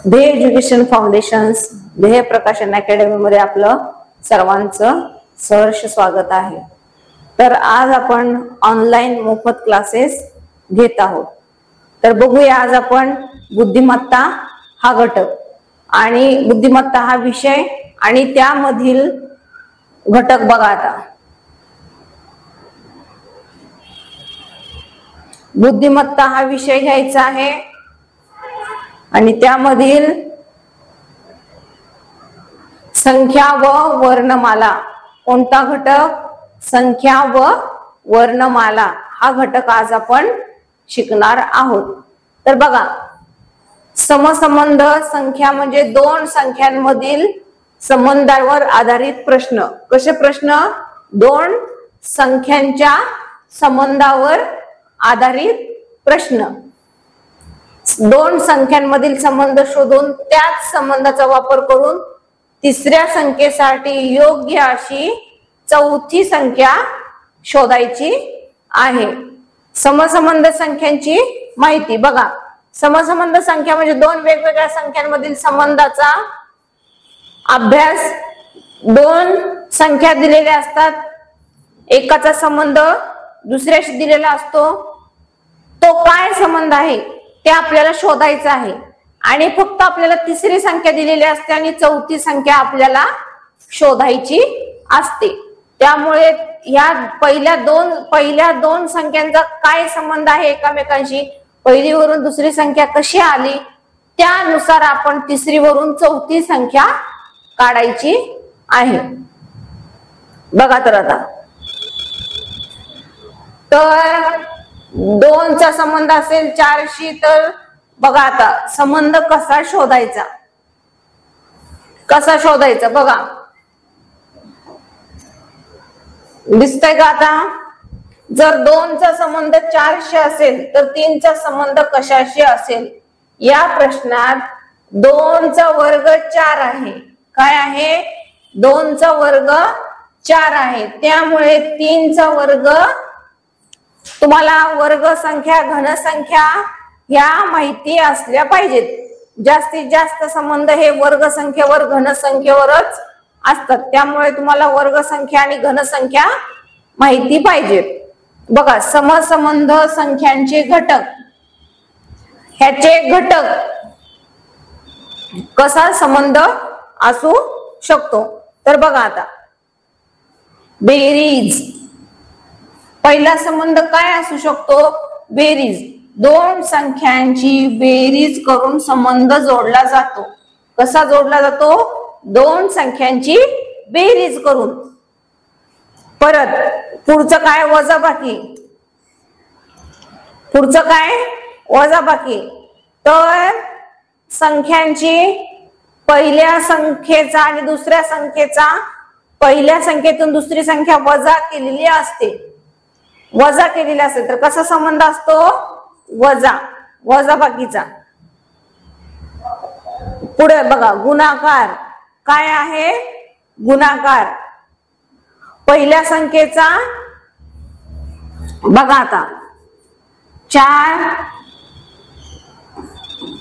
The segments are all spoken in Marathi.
ध्येय एज्युकेशन फाउंडेशन्स ध्येय प्रकाशन अकॅडमी मध्ये आपलं सर्वांचं सहर्ष स्वागत आहे। तर आज आपण ऑनलाइन मोफत क्लासेस घेत आहोत। तर बघूया आज आपण बुद्धिमत्ता हा घटक आणि बुद्धिमत्ता हा विषय आणि त्यामधील घटक बघा। आता बुद्धिमत्ता हा विषय घ्यायचा आहे आणि त्यामधील संख्या व वर्णमाला कोणता घटक, संख्या व वर्णमाला हा घटक आज आपण शिकणार आहोत। तर बघा, समसंबंध संख्या म्हणजे दोन संख्यांमधील संबंधावर आधारित प्रश्न। कसे प्रश्न? दोन संख्यांच्या संबंधावर आधारित प्रश्न। दोन संख्यांमधील संबंध शोधून त्याच संबंधाचा वापर करून तिसऱ्या संख्येसाठी योग्य अशी चौथी संख्या शोधायची आहे। समसंबंध संख्यांची माहिती बघा। समसंबंध संख्या म्हणजे दोन वेगवेगळ्या संख्यांमधील संबंधाचा अभ्यास। दोन संख्या दिलेल्या असतात, एकाचा संबंध दुसऱ्याशी दिलेला असतो, तो काय संबंध आहे ते आपल्याला शोधायचं आहे आणि फक्त आपल्याला तिसरी संख्या दिलेली असते आणि चौथी संख्या आपल्याला शोधायची असते। त्यामुळे या पहिल्या दोन संख्यांचा काय संबंध आहे एकमेकांशी, पहिलीवरून दुसरी संख्या कशी आली त्यानुसार आपण तिसरीवरून चौथी संख्या काढायची आहे। बघा तर आता, तर दोनचा संबंध असेल 4शी, तर बघा आता संबंध कसा शोधायचा, कसा शोधायचा बघा। दिसतंय का आता? जर 2चा संबंध 4शी असेल तर 3चा संबंध कशाशी असेल? या प्रश्नात 2चा वर्ग 4 आहे। काय आहे? 2चा वर्ग 4 आहे। त्यामुळे 3चा वर्ग, तुम्हाला वर्ग संख्या घनसंख्या ह्या माहिती असल्या पाहिजेत। जास्तीत जास्त संबंध हे वर्ग संख्येवर घनसंख्येवरच असतात, त्यामुळे तुम्हाला वर्ग संख्या आणि घनसंख्या माहिती पाहिजे। बघा, समसंबंध संख्यांचे घटक, ह्याचे घटक कसा संबंध असू शकतो? तर बघा आता, बेरीज पहिला संबंध काय असू शकतो? बेरीज। दोन संख्यांची बेरीज करून संबंध जोडला जातो। कसा जोडला जातो? दोन संख्यांची बेरीज करून। परत पुढचं काय? वजाबाकी। पुढचं काय? वजाबाकी। तर संख्यांची पहिल्या संख्येचा आणि दुसऱ्या संख्येचा, पहिल्या संख्येतून दुसरी संख्या वजा केलेली असते, वजा केलेली असेल तर कसा संबंध असतो? वजा, वजाबाकीचा। पुढे बघा, गुणाकार। काय आहे? गुणाकार। पहिल्या संख्येचा बघा आता 4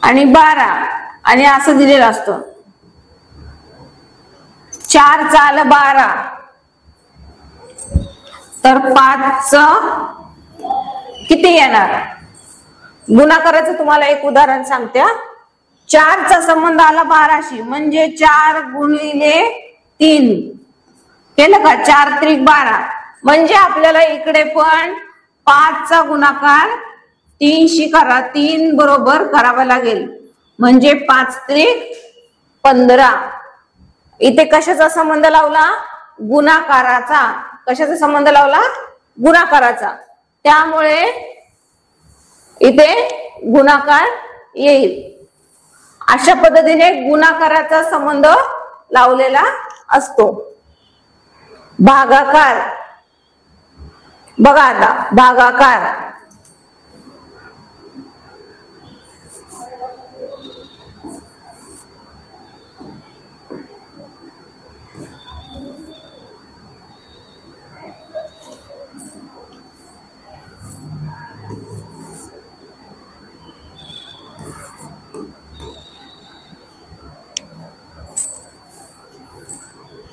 आणि 12 आणि असं दिलेलं असतं, 4 चा आलं 12, तर 5 किती येणार? गुणाकाराचं तुम्हाला एक उदाहरण सांगते। 4चा संबंध आला 12शी, म्हणजे 4 गुणिले 3 केलं का? 4 त्रिक 12, म्हणजे आपल्याला इकडे पण 5चा गुणाकार 3शी करा, 3 बरोबर करावा लागेल, म्हणजे 5 त्रिक 15। इथे कशाचा संबंध लावला? गुणाकाराचा। कशाचा संबंध लावला? गुणाकाराचा। त्यामुळे इथे गुणाकार येईल। अशा पद्धतीने गुणाकाराचा संबंध लावलेला असतो। भागाकार बघा आता, भागाकार।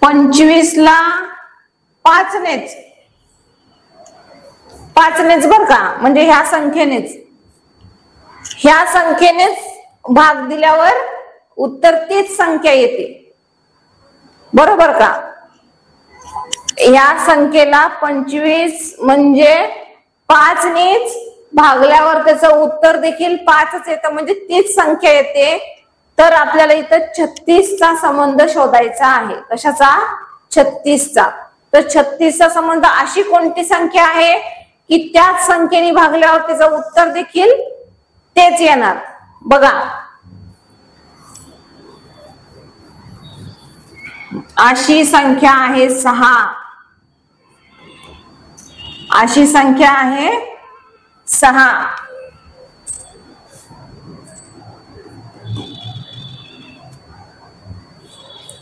25 ला 5नेच बर का, म्हणजे ह्या संख्येनेच भाग दिल्यावर उत्तर तीच संख्या येते, बरोबर का? या संख्येला 25 म्हणजे 5नेच भागल्यावर त्याचं उत्तर देखील 5च येतं, म्हणजे तीच संख्या येते. तर आपल्याला इथं 36चा संबंध शोधायचा आहे. कशाचा? 36चा. तर 36चा संबंध अशी कोणती संख्या आहे की त्याच संख्येने भागल्यावर त्याचं उत्तर देखील तेच येणार? बघा, अशी संख्या आहे 6. अशी संख्या आहे 6.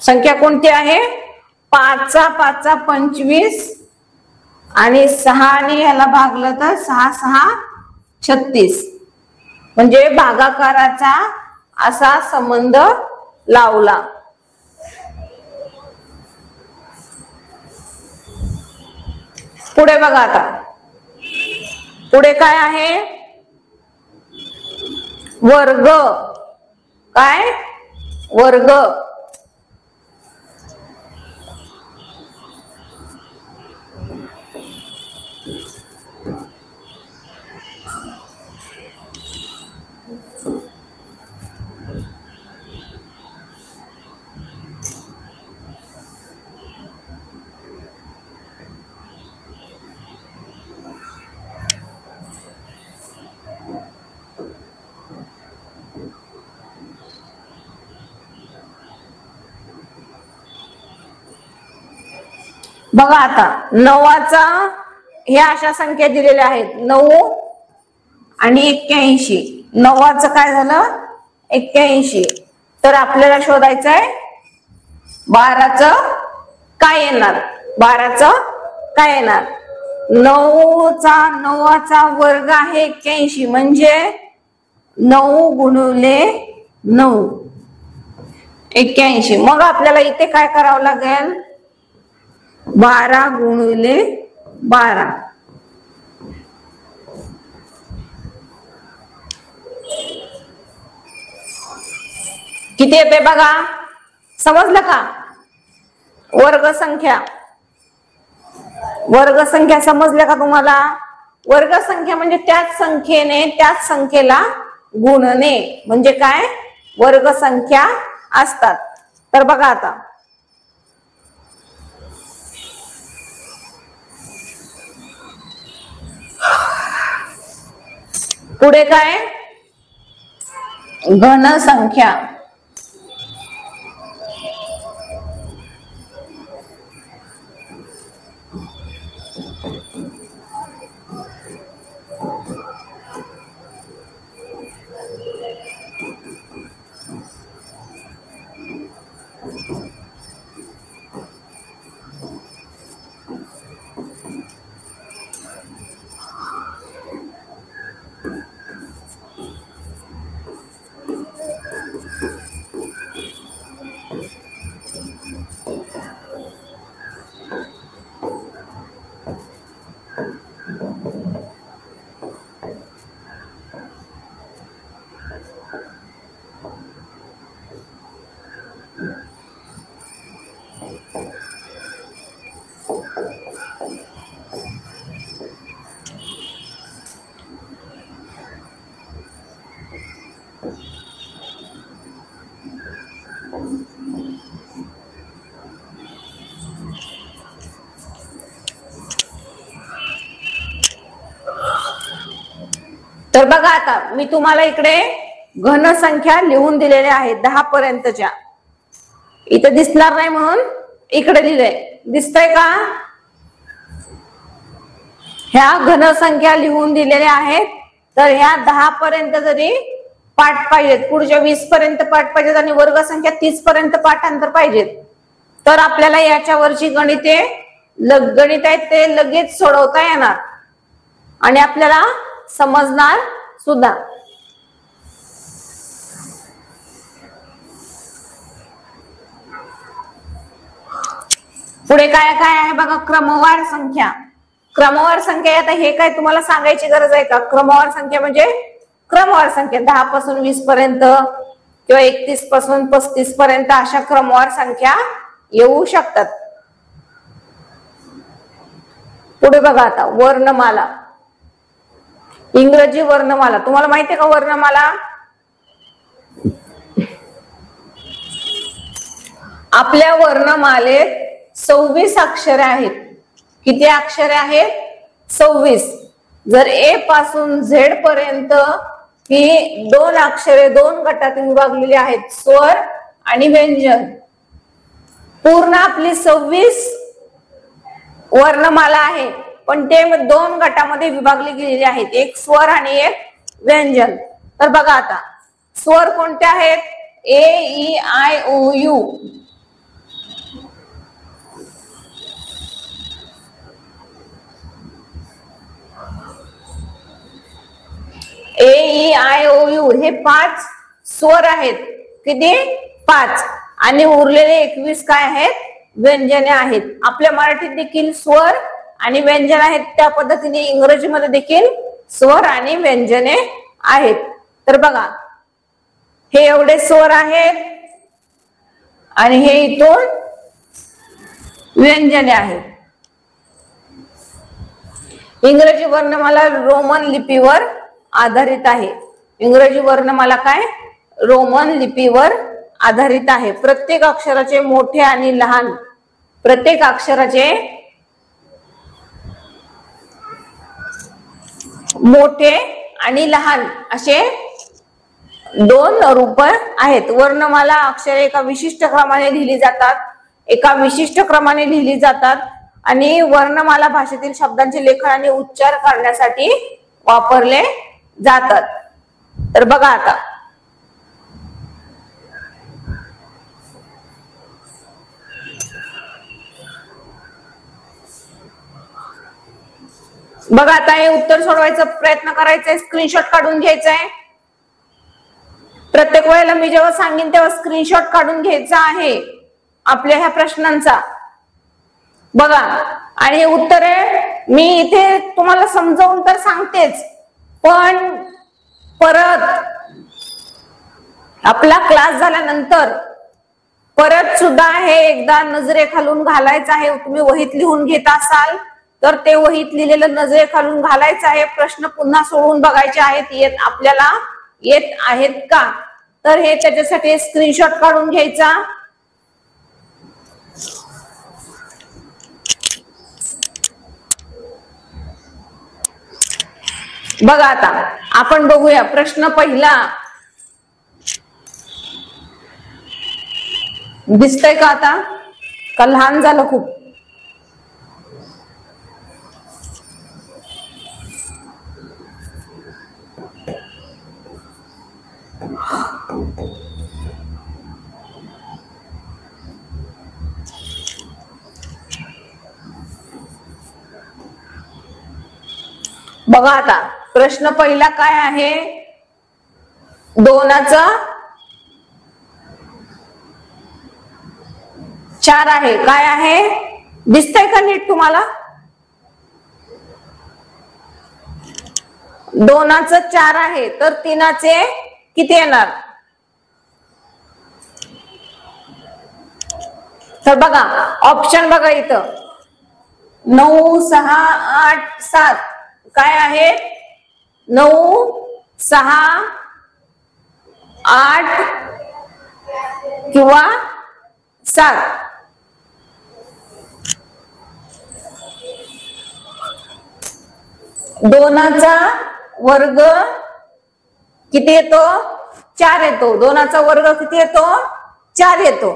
संख्या कोणती आहे? 5चा 5चा 25 आणि 6ने ह्याला भागलं तर 6 6 36, म्हणजे भागाकाराचा असा संबंध लावला. पुढे बघा, आता पुढे काय आहे? वर्ग. काय? वर्ग. बघा आता 9चा, ह्या अशा संख्या दिलेल्या आहेत 9 आणि 81. 9चं काय झालं? 81. तर आपल्याला शोधायचं आहे 12चं काय येणार? 12चं काय येणार? 9चा वर्ग आहे 81, म्हणजे 9 गुणिले 9 81. मग आपल्याला इथे काय करावं लागेल? 12 गुणिले 12. किती येते बघा? समजलं का? वर्गसंख्या समजल्या का तुम्हाला? वर्गसंख्या म्हणजे त्याच संख्येने त्याच संख्येला गुणणे, म्हणजे काय? वर्गसंख्या असतात. तर बघा आता पुढे काय? घनसंख्या. तर बघा आता मी तुम्हाला इकडे घनसंख्या लिहून दिलेल्या आहेत 10 पर्यंतच्या. इथे दिसणार नाही म्हणून इकडे लिहिलंय. दिसतंय का? ह्या घनसंख्या लिहून दिलेल्या आहेत. तर ह्या 10 पर्यंत जरी पाठ पाहिजेत, पुढच्या 20 पर्यंत पाठ पाहिजेत आणि वर्गसंख्या 30 पर्यंत पाठांतर पाहिजेत, तर आपल्याला याच्यावरची गणित आहेत ते लगेच सोडवता येणार आणि आपल्याला समजणार सुद्धा. पुढे काय काय आहे बघा, क्रमवार संख्या. क्रमवार संख्या आता हे काय तुम्हाला सांगायची गरज आहे का? क्रमवार संख्या म्हणजे क्रमवार संख्या 10 पासून 20 पर्यंत किंवा 31 पासून 35 पर्यंत अशा क्रमवार संख्या येऊ शकतात. पुढे बघा आता वर्णमाला. इंग्रजी वर्णमाला तुम्हाला माहिती आहे का? वर्णमाला आपल्या वर्णमालेत 26 अक्षरे आहेत. किती अक्षरे आहेत? 26. जर ए पासून झेड पर्यंत ही 2 अक्षरे 2 गटात विभागलेली आहेत, स्वर आणि व्यंजन. पूर्ण आपली 26 वर्णमाला आहे, पण ते 2 गटामध्ये विभागली गेलेली आहेत, एक स्वर आणि एक व्यंजन. तर बघा आता स्वर कोणते आहेत? A, E, I, O, U. A, E, I, O, U हे 5 स्वर आहेत. किती? 5. आणि उरलेले 21 काय आहेत? व्यंजने आहेत. आपल्या मराठीत देखील स्वर आणि व्यंजन आहेत, त्या पद्धतीने इंग्रजीमध्ये देखील स्वर आणि व्यंजने आहेत. तर बघा हे एवढे स्वर आहेत आणि हे इथून व्यंजने आहेत. इंग्रजी वर्णमाला रोमन लिपीवर आधारित आहे. इंग्रजी वर्णमाला काय? रोमन लिपीवर आधारित आहे. प्रत्येक अक्षराचे मोठे आणि लहान, प्रत्येक अक्षराचे मोठे आणि लहान असे 2 रूप आहेत. वर्णमाला अक्षरे एका विशिष्ट क्रमाने लिहिली जातात, एका विशिष्ट क्रमाने लिहिली जातात आणि वर्णमाला भाषेतील शब्दांचे लेखन आणि उच्चार करण्यासाठी वापरले जातात. तर बघा आता बघा आता हे उत्तर सोडवायचा प्रयत्न करायचा आहे. स्क्रीनशॉट काढून घ्यायचा आहे. प्रत्येक वेळेला मी जेव्हा सांगेन तेव्हा स्क्रीनशॉट काढून घ्यायचा आहे आपल्या ह्या प्रश्नांचा. बघा आणि हे उत्तर आहे. मी इथे तुम्हाला समजावून तर सांगतेच, पण परत आपला क्लास झाल्यानंतर परत सुद्धा हे एकदा नजरेखालून घालायचं आहे. तुम्ही वहीत लिहून घेत असाल तर ते वहीत लिहिलेलं नजरेखालून घालायचं आहे. प्रश्न पुन्हा सोडवून बघायचे आहेत, आपल्याला येत आहेत का. तर हे त्याच्यासाठी स्क्रीनशॉट काढून घ्यायचा. बघा आता आपण बघूया प्रश्न पहिला. दिसतंय का आता? का लहान झालं खूप? बघा आता प्रश्न पहिला काय आहे? 2चा 4 आहे. काय आहे? दिसतंय का नीट तुम्हाला? 2चा 4 आहे तर 3चे किती येणार? तर बघा ऑप्शन बघा इथं 9, 6, 8, 7 काय आहे? 9, 6, 8 किंवा 7. दोनाचा वर्ग किती येतो? 4 येतो. 2चा वर्ग किती येतो? 4 येतो.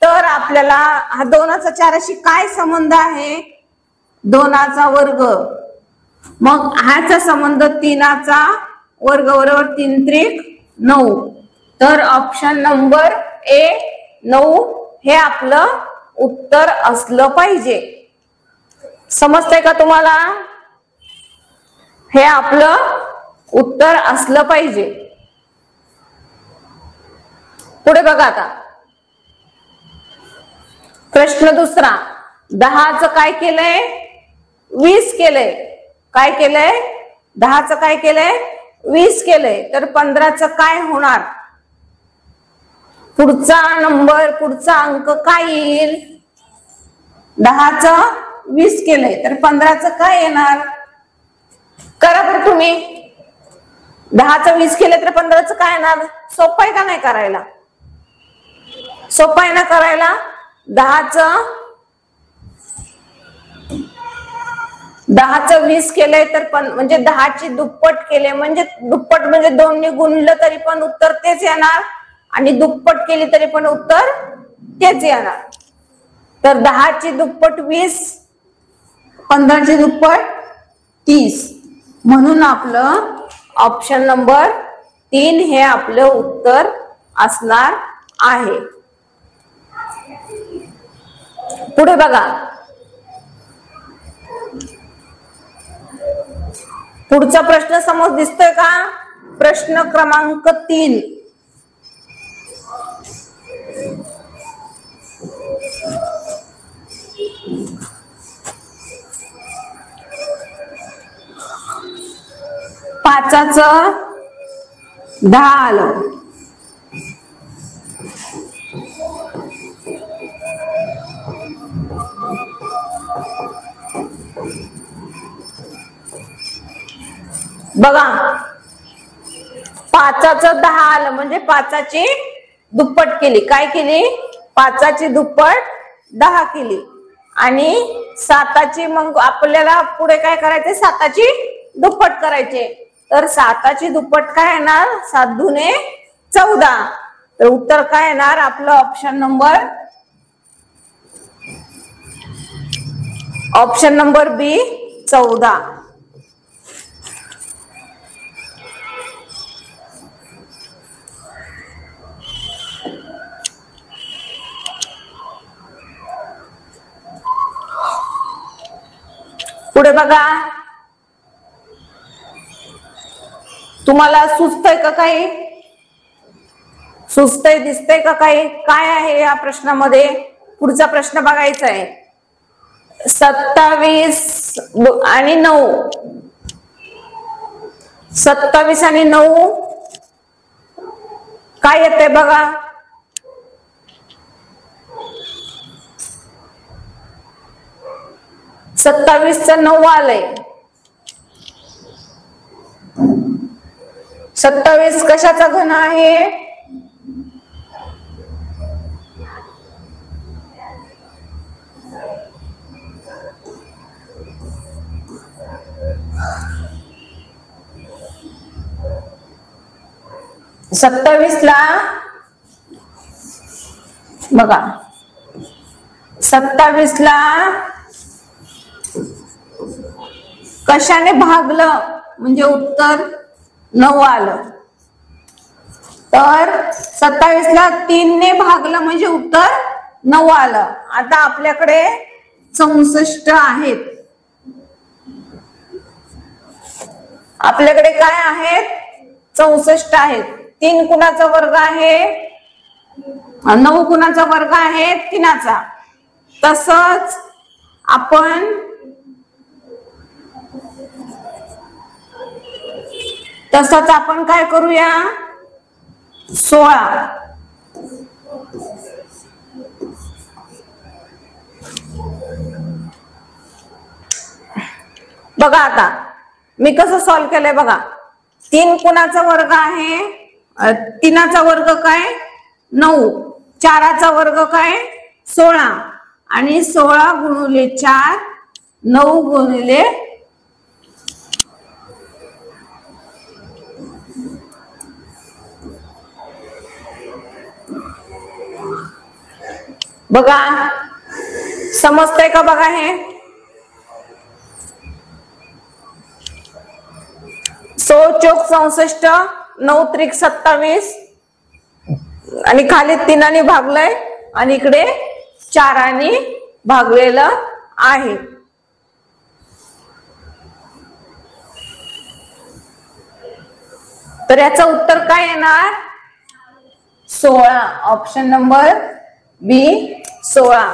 तर आपल्याला हा 2चा 4शी काय संबंध आहे? 2चा वर्ग. मग ह्याचा संबंध 3चा वर्ग बरोबर 3 त्रिक 9. तर ऑप्शन नंबर ए 9 हे आपलं उत्तर असलं पाहिजे. समजतंय का तुम्हाला? हे आपलं उत्तर असलं पाहिजे. पुढे बघा आता प्रश्न दुसरा. 10चं काय केलंय 20 केलंय, काय केलंय 10चं काय केलंय 20 केलंय, तर 15चं काय होणार? पुढचा नंबर पुढचा अंक काय येईल? 10चं 20 केलंय तर 15चं काय येणार? करा बरं तुम्ही. 10चं 20 केलंय तर 15चं काय येणार? सोपं आहे का नाही करायला? सोपं आहे ना करायला? 10चं 20 केलंय तर म्हणजे 10ची दुप्पट केले म्हणजे दुप्पट म्हणजे 2 ने गुणलं तरी पण उत्तर तेच येणार आणि दुप्पट केली तरी पण उत्तर तेच येणार. तर 10ची दुप्पट 20, 15ची दुप्पट 30, म्हणून आपलं ऑप्शन नंबर 3 हे आपलं उत्तर असणार आहे. पुढे बघा, पुढचा प्रश्न समोर दिसतोय का? प्रश्न क्रमांक 3. पाचाचं 10 आलं. बघा 5चं 10 आलं म्हणजे 5ची दुप्पट केली. काय केली? 5ची दुप्पट 10 केली आणि 7ची मग आपल्याला पुढे काय करायचे? 7ची दुप्पट करायचे. तर 7ची दुप्पट काय येणार? 7 दुने 14. तर उत्तर काय येणार आपलं? ऑप्शन नंबर बी 14. पुढे बघा, तुम्हाला सुचतंय का काही? सुचतंय दिसतंय का काही? काय आहे या प्रश्नामध्ये? पुढचा प्रश्न बघायचा आहे. 27 आणि 9, 27 आणि 9 काय येते बघा? सत्तावीसचं 9 आलंय. 27 कशाचा घन आहे? सत्तावीसला बघा, 27ला कशाने भागलं म्हणजे उत्तर 9 आलं. तर 27ला 3 ने भागलं म्हणजे उत्तर 9 आलं. आता आपल्याकडे 64 आहेत. आपल्याकडे काय आहेत? 64 आहेत. 3 कुणाचा वर्ग आहे? 9 कुणाचा वर्ग आहे? 3चा. तसंच आपण काय करूया? 16. बघा आता मी कसं सॉल्व केलंय बघा. 3 कुणाचा वर्ग आहे? 3चा वर्ग काय? 9. 4चा वर्ग काय? 16. आणि 16 गुणिले 4, 9 गुणिले बघा, समजतंय का बघा हे? 16 चौक 64, 9 त्रिक 27 आणि खाली 3 भागलंय आणि इकडे 4 भागलेलं आहे. तर याचं उत्तर काय येणार? 16. ऑप्शन नंबर बी 16.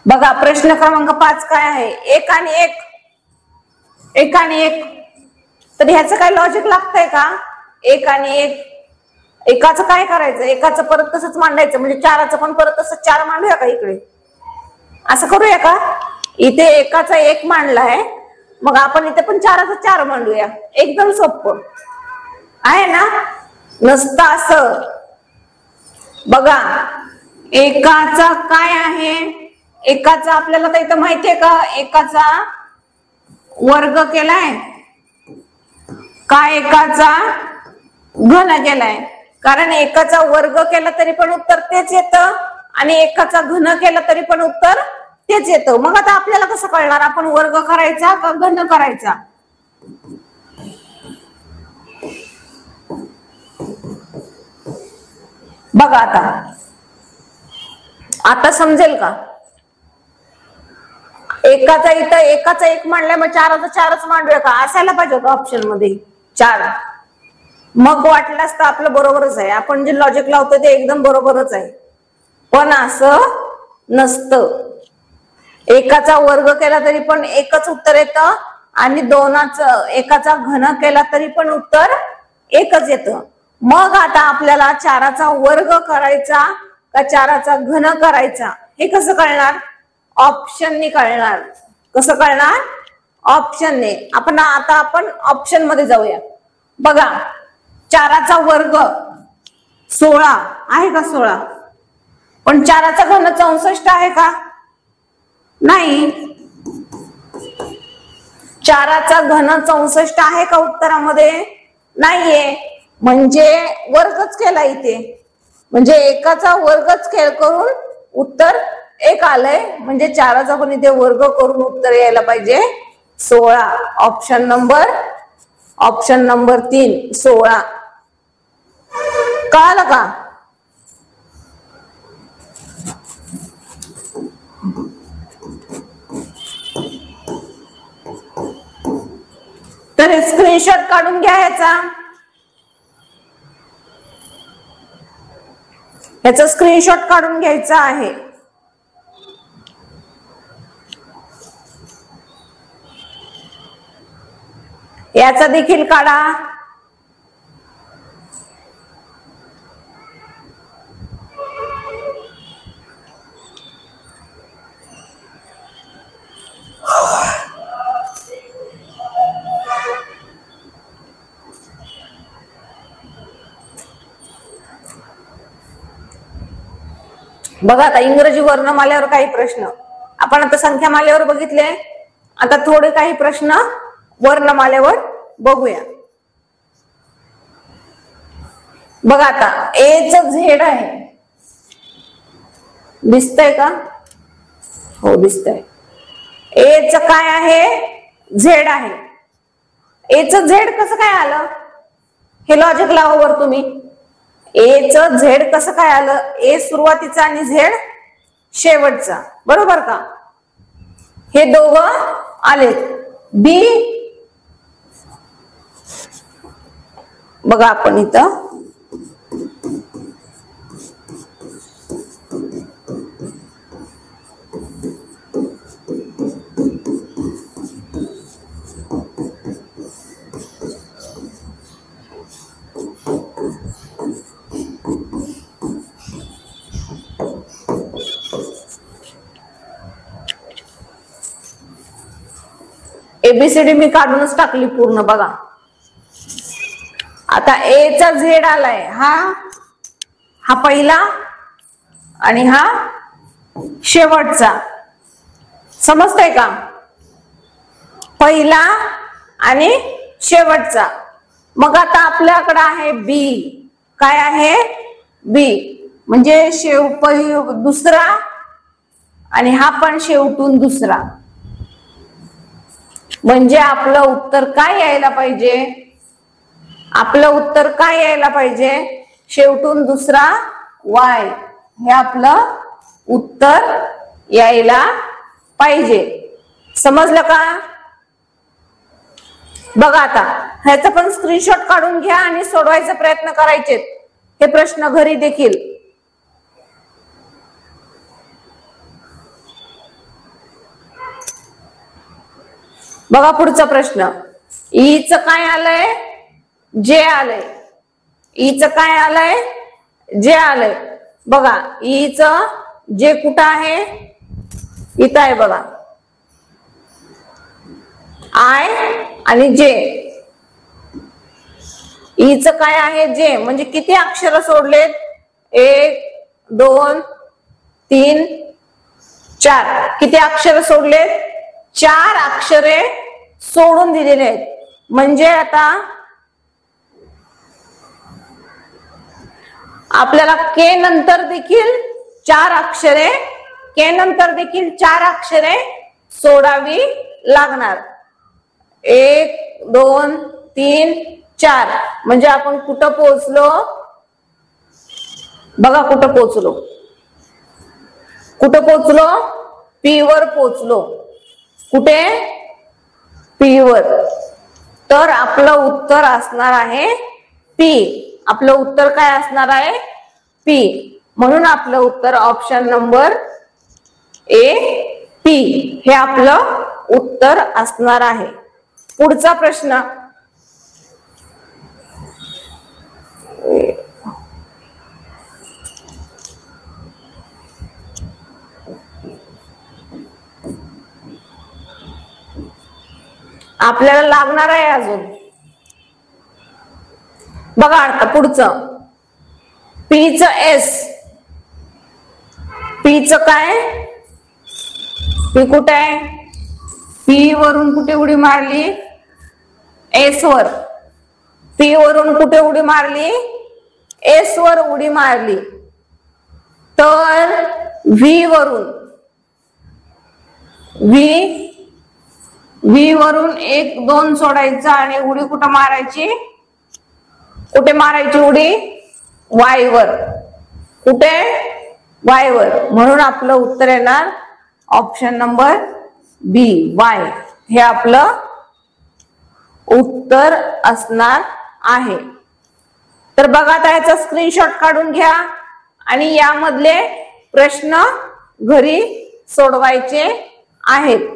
बघा प्रश्न क्रमांक 5 काय आहे, 1 आणि 1, 1 आणि 1, तर ह्याचं काय लॉजिक लागतंय का? 1 आणि 1, एकाचं काय करायचं, एकाचं परत तसंच मांडायचं, म्हणजे 4चं पण परत तसंच 4 मांडूया का इकडे, असं करूया का? इथे एकाचा 1 मांडलाय, मग आपण इथे पण 4चा 4 मांडूया, एकदम सोपं आहे ना? नसतं असं. बघा एकाचा काय आहे, एकाचा आपल्याला तर इथं माहितीये का, एकाचा वर्ग केलाय का एकाचा घन केलाय? कारण एकाचा वर्ग केला तरी पण उत्तर तेच येतं आणि एकाचा घन केला तरी पण उत्तर तेच येतं. मग आता आपल्याला कसं कळणार आपण वर्ग करायचा का घन करायचा? बघा आता समजेल का? एकाचा इथं एकाचा 1 मांडलाय, मग 4चा 4च मांडूया का? असायला पाहिजे होतं ऑप्शन मध्ये 4. मग वाटलं असतं आपलं बरोबरच आहे, आपण जे लॉजिक लावतो ते एकदम बरोबरच आहे, पण असं नसतं. एकाचा वर्ग केला तरी पण एकच उत्तर येतं आणि एकाचा घन केला तरी पण उत्तर एकच येतं. मग आता आपल्याला 4चा वर्ग करायचा का 4चा घन करायचा हे कसं कळणार? ऑप्शनने कळणार. कसं कळणार? ऑप्शनने. आपण ऑप्शन मध्ये जाऊया. बघा 4चा वर्ग 16 आहे का? 16. पण 4चा घन 64 आहे का? नाही. 4चा घन 64 आहे का उत्तरामध्ये? नाहीये. म्हणजे वर्गच केला इथे, म्हणजे एकाचा वर्गच करून उत्तर 1 आलंय, म्हणजे 4चा पण इथे वर्ग करून उत्तर यायला पाहिजे 16. Option number 3 16. कळालं का? तर स्क्रीनशॉट काढून घ्या ह्याचा स्क्रीनशॉट काढून घ्यायचा आहे. याचा देखील काढा. बघा आता इंग्रजी वर्णमालेवर काही प्रश्न, आपण आता संख्यामालेवर बघितले, आता थोडे काही प्रश्न वर्णमालेवर बघूया. बघा आता एच झेड आहे, दिसतंय का? हो दिसतंय. एच काय आहे? झेड आहे. एच झेड कसं काय आलं हे लॉजिक लावा वर तुम्ही. एच झेड कसं काय आलं? ए सुरुवातीचा आणि झेड शेवटचा, बरोबर का? हे दोघं आलेत. बी बघा आपण इथं एबीसीडी मी काढूनच टाकली पूर्ण. बघा आता ए चा झेड आलाय, हा पहिला आणि हा शेवटचा. समजतंय का? पहिला आणि शेवटचा. मग आता आपल्याकडे आहे बी. काय आहे? बी म्हणजे दुसरा आणि हा पण शेवटून दुसरा. म्हणजे आपलं उत्तर काय यायला पाहिजे? आपलं उत्तर काय यायला पाहिजे? शेवटून दुसरा वाय हे आपलं उत्तर यायला पाहिजे. समजलं का? बघा आता ह्याचा पण स्क्रीनशॉट काढून घ्या आणि सोडवायचा प्रयत्न करायचे. हे प्रश्न घरी देखील बघा. पुढचा प्रश्न, ईच काय आलंय, जे आलंय. ईच काय आलंय, जे आलंय. बघा ईच जे कुठं आहे, इथं आहे बघा. आय आणि जे. ईच काय आहे, जे. म्हणजे किती अक्षर सोडलेत, 1 2 3 4. किती अक्षर सोडलेत, 4 अक्षरे सोडून दिलेले आहेत. म्हणजे आता आपल्याला के नंतर देखील 4 अक्षरे, के नंतर देखील 4 अक्षरे सोडावी लागणार. 1 2 3 4. म्हणजे आपण कुठं पोहोचलो, बघा कुठं पोहोचलो. कुठं पोहोचलो, पी वर पोहोचलो. कुठे, पी वर. तर आपलं उत्तर असणार आहे पी. आपलं उत्तर काय असणार आहे, पी. म्हणून आपलं उत्तर ऑप्शन नंबर ए, पी हे आपलं उत्तर असणार आहे. पुढचा प्रश्न, आपल्याला लागणार आहे अजून. बघा आता पुढचं, पीच एस. पीच काय, पी कुठे आहे, पी वरून कुठे उडी मारली, एस वर. पी वरून कुठे उडी मारली, एस वर उडी मारली. तर व्ही वरून, व्ही वरून 1 2 सोडायचा आणि उडी कुठं मारायची, कुठे मारायची उडी, वाय वर. कुठे, वाय वर. म्हणून आपलं उत्तर येणार ऑप्शन नंबर बी, वाय हे आपलं उत्तर असणार आहे. तर बघा आता याचा स्क्रीनशॉट काढून घ्या आणि यामधले प्रश्न घरी सोडवायचे आहेत.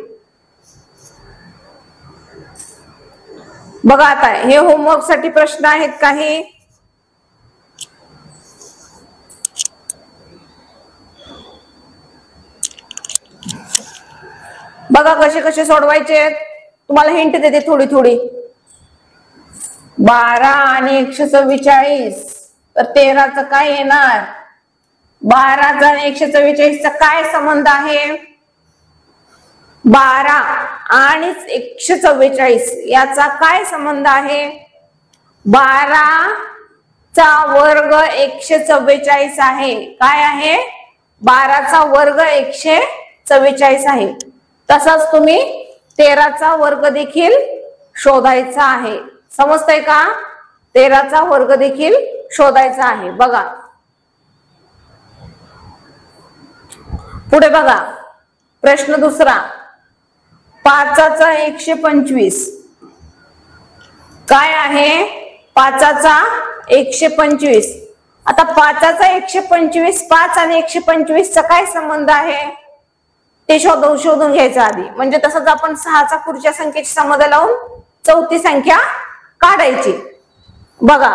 बघा आता हे होमवर्क साठी प्रश्न आहेत काही. बघा कसे कसे सोडवायचे, तुम्हाला हिंट देते थोडी थोडी. 12 आणि 144, तर 13चं काय येणार, 12चा आणि 144चा काय संबंध आहे, 12 आणि 144 याचा काय संबंध आहे, 12चा वर्ग 144 आहे. काय आहे, 12चा वर्ग 144 आहे. तसाच तुम्ही 13चा वर्ग देखील शोधायचा आहे. समजतंय का, 13चा वर्ग देखील शोधायचा आहे. बघा पुढे बघा प्रश्न दुसरा, 5चा 125 काय आहे, 5चा 125. आता 5चा 125, 5 आणि 125चा काय संबंध आहे ते शोधून घ्यायचं आधी. म्हणजे तसंच आपण 6चा पुढच्या संख्येची संबंध लावून चौथी संख्या काढायची. बघा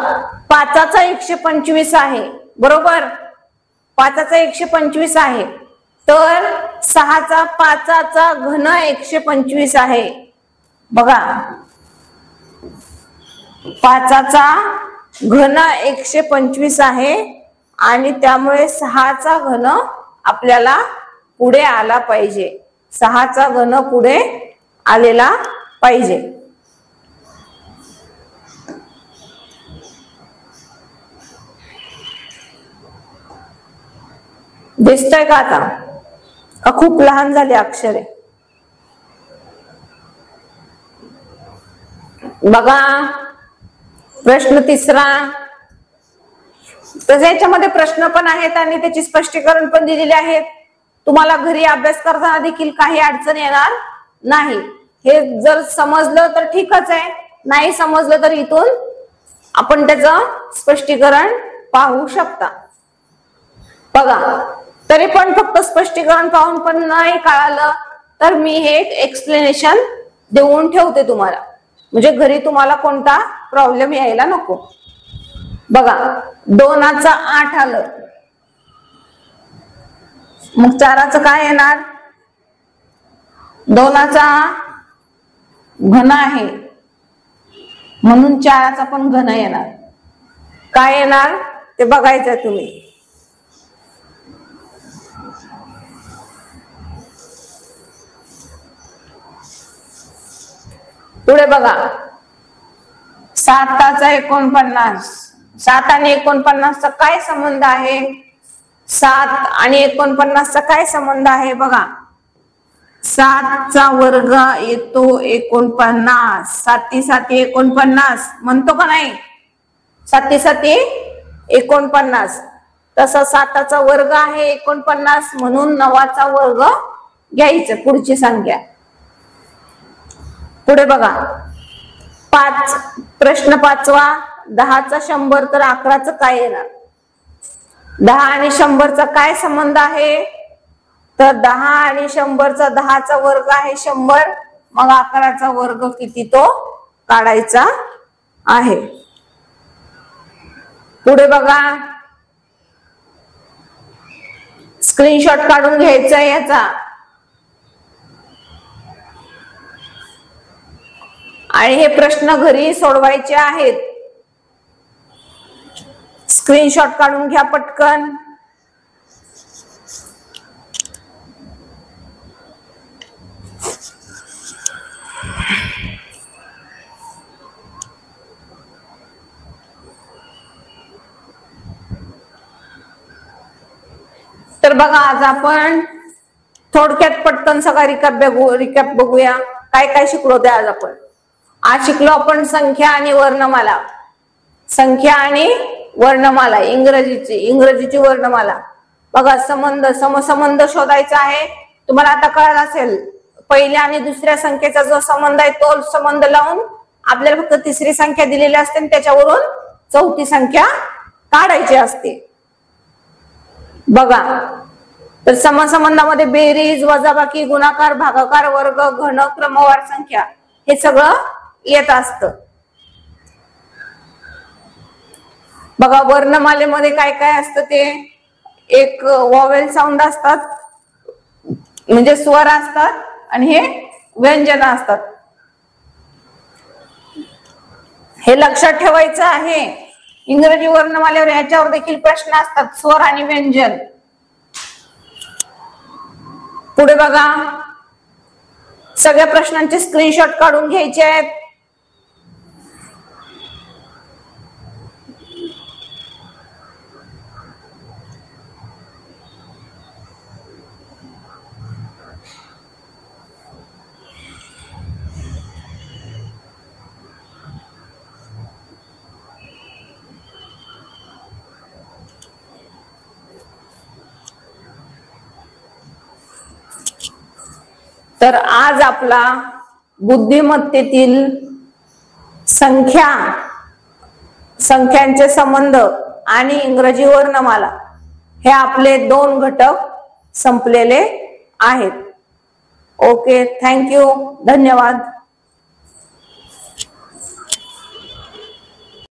5चा 125 आहे बरोबर, 5चा 125 आहे. तर 6चा 5चा घन 125 आहे. बघा 5चा घन 125 आहे आणि त्यामुळे 6चा घन आपल्याला पुढे आला पाहिजे. 6चा घन पुढे आलेला पाहिजे. दिसतंय का आता, का खूप लहान झाले अक्षरे. बघा प्रश्न तिसरा, तर याच्यामध्ये प्रश्न पण आहेत आणि त्याची स्पष्टीकरण पण दिलेले आहेत. तुम्हाला घरी अभ्यास करताना देखील काही अडचण येणार नाही. हे जर समजलं तर ठीकच आहे, नाही समजलं तर इथून आपण त्याचं स्पष्टीकरण पाहू शकता. बघा, तरी पण फक्त स्पष्टीकरण पाहून पण नाही कळालं तर मी हे एक्सप्लेनेशन देऊन ठेवते तुम्हाला, म्हणजे घरी तुम्हाला कोणता प्रॉब्लेम यायला नको. बघा, 2चा 8 आलं, मग 4चं काय येणार? 2चा घन आहे म्हणून 4चा पण घन येणार. काय येणार ते बघायचं तुम्ही. पुढे बघा, 7चा 49. 7 आणि 49चा काय संबंध आहे? 7 आणि 49चा काय संबंध आहे? बघा, 7चा वर्ग येतो 49. 7 7 49 म्हणतो का नाही? 7 7 49. तसा 7चा वर्ग आहे 49 म्हणून 9चा वर्ग घ्यायचं पुढची संख्या. पुढे बघा, 5 प्रश्न 5वा. 10चा 100 तर 11चं काय येणार? 10 आणि 100चा काय संबंध आहे? तर 10 आणि 100चा 10चा वर्ग आहे 100, मग 11चा वर्ग किती तो काढायचा आहे. पुढे बघा, स्क्रीनशॉट काढून घ्यायचा याचा आणि हे प्रश्न घरी सोडवायचे आहेत. स्क्रीनशॉट काढून घ्या पटकन. तर बघा, आज आपण थोडक्यात पटकन सगळा रिकॅप बघूया. काय काय शिकलो ते आज आपण. आज शिकलो आपण संख्या आणि वर्णमाला. संख्या आणि वर्णमाला इंग्रजीची वर्णमाला. बघा, समसंबंध शोधायचा आहे. तुम्हाला आता कळलं असेल, पहिल्या आणि दुसऱ्या संख्येचा जो संबंध आहे तो संबंध लावून आपल्याला फक्त तिसरी संख्या दिलेली असते आणि त्याच्यावरून चौथी संख्या काढायची असते. बघा, तर समसंबंधामध्ये बेरीज, वजाबाकी, गुणाकार, भागाकार, वर्ग, घन, क्रमवार संख्या हे सगळं येत असतं. बघा, वर्णमालेमध्ये काय काय असतं ते एक वॉवेल साऊंड असतात, म्हणजे स्वर असतात आणि हे व्यंजन असतात. हे लक्षात ठेवायचं आहे. इंग्रजी वर्णमालेवर याच्यावर देखील प्रश्न असतात, स्वर आणि व्यंजन. पुढे बघा, सगळ्या प्रश्नांचे स्क्रीनशॉट काढून घ्यायचे आहेत. तर आज आपला बुद्धिमत्तेतील संख्यांचे संबंध आणि इंग्रजी वर्णमाला हे आपले 2 घटक संपलेले आहेत. ओके, थँक्यू, धन्यवाद.